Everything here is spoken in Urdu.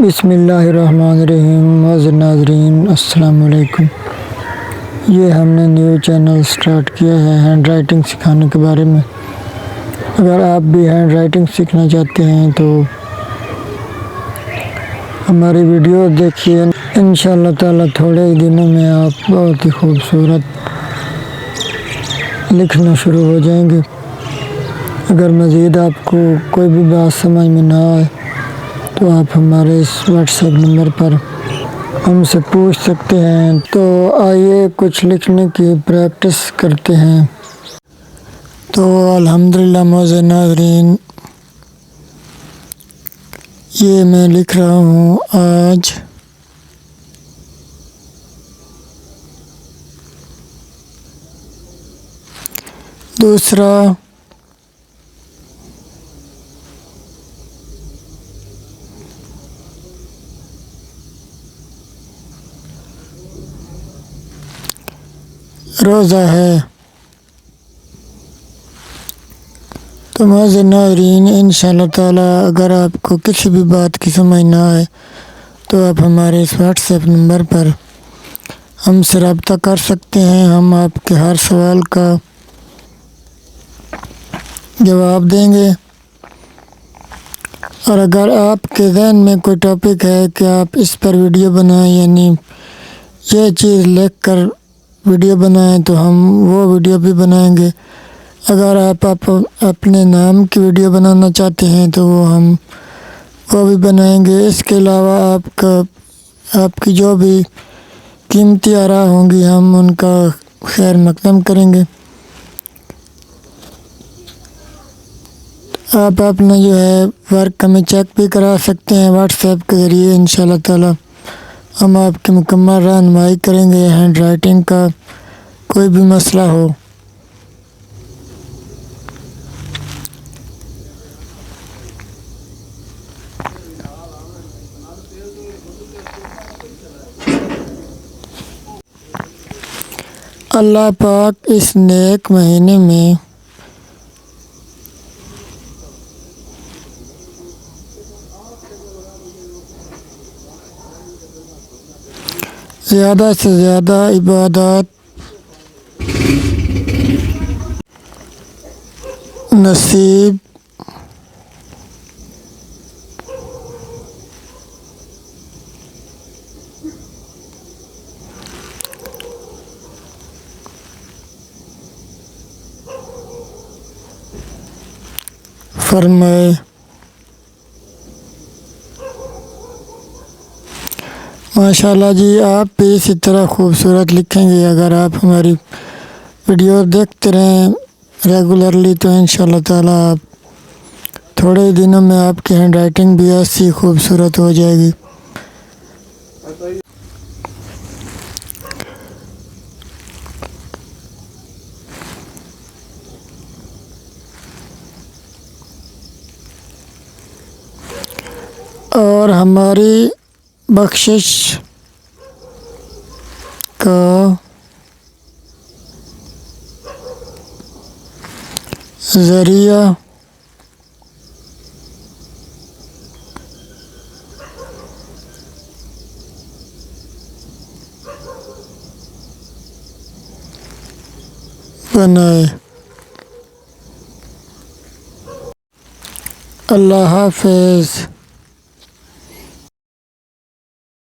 بسم اللہ الرحمن الرحیم۔ معزز ناظرین السلام علیکم۔ یہ ہم نے نیو چینل سٹارٹ کیا ہے ہینڈ رائٹنگ سکھانے کے بارے میں۔ اگر آپ بھی ہینڈ رائٹنگ سیکھنا چاہتے ہیں تو ہماری ویڈیو دیکھیے، انشاءاللہ تعالی تھوڑے ہی دنوں میں آپ بہت ہی خوبصورت لکھنا شروع ہو جائیں گے۔ اگر مزید آپ کو کوئی بھی بات سمجھ میں نہ آئے تو آپ ہمارے اس واٹس ایپ نمبر پر ہم سے پوچھ سکتے ہیں۔ تو آئیے کچھ لکھنے کی پریکٹس کرتے ہیں۔ تو الحمدللہ معزز ناظرین، یہ میں لکھ رہا ہوں آج دوسرا روزہ ہے۔ تو معزز ناظرین، انشاءاللہ تعالی اگر آپ کو کسی بھی بات کی سمجھ نہ آئے تو آپ ہمارے اس واٹس ایپ نمبر پر ہم سے رابطہ کر سکتے ہیں۔ ہم آپ کے ہر سوال کا جواب دیں گے۔ اور اگر آپ کے ذہن میں کوئی ٹاپک ہے کہ آپ اس پر ویڈیو بنائیں، یعنی یہ چیز لکھ کر ویڈیو بنائیں، تو ہم وہ ویڈیو بھی بنائیں گے۔ اگر آپ اپنے نام کی ویڈیو بنانا چاہتے ہیں تو ہم وہ بھی بنائیں گے۔ اس کے علاوہ آپ کی جو بھی قیمتی آراء ہوں گی ہم ان کا خیر مقدم کریں گے۔ آپ اپنا جو ہے ورک ہمیں چیک بھی کرا سکتے ہیں واٹس ایپ کے ذریعے۔ انشاءاللہ تعالی ہم آپ کی مکمل رہنمائی کریں گے۔ ہینڈ رائٹنگ کا کوئی بھی مسئلہ ہو، اللہ پاک اس نیک مہینے میں زیادہ سے زیادہ عبادات نصیب فرمائے۔ ماشاءاللہ جی، آپ بھی اسی طرح خوبصورت لکھیں گے اگر آپ ہماری ویڈیو دیکھتے رہیں ریگولرلی، تو انشاءاللہ تعالی آپ تھوڑے ہی دنوں میں آپ کی ہینڈ رائٹنگ بھی ایسی خوبصورت ہو جائے گی۔ اور ہماری بخشش کا ذریعہ بنائے۔ اللہ حافظ۔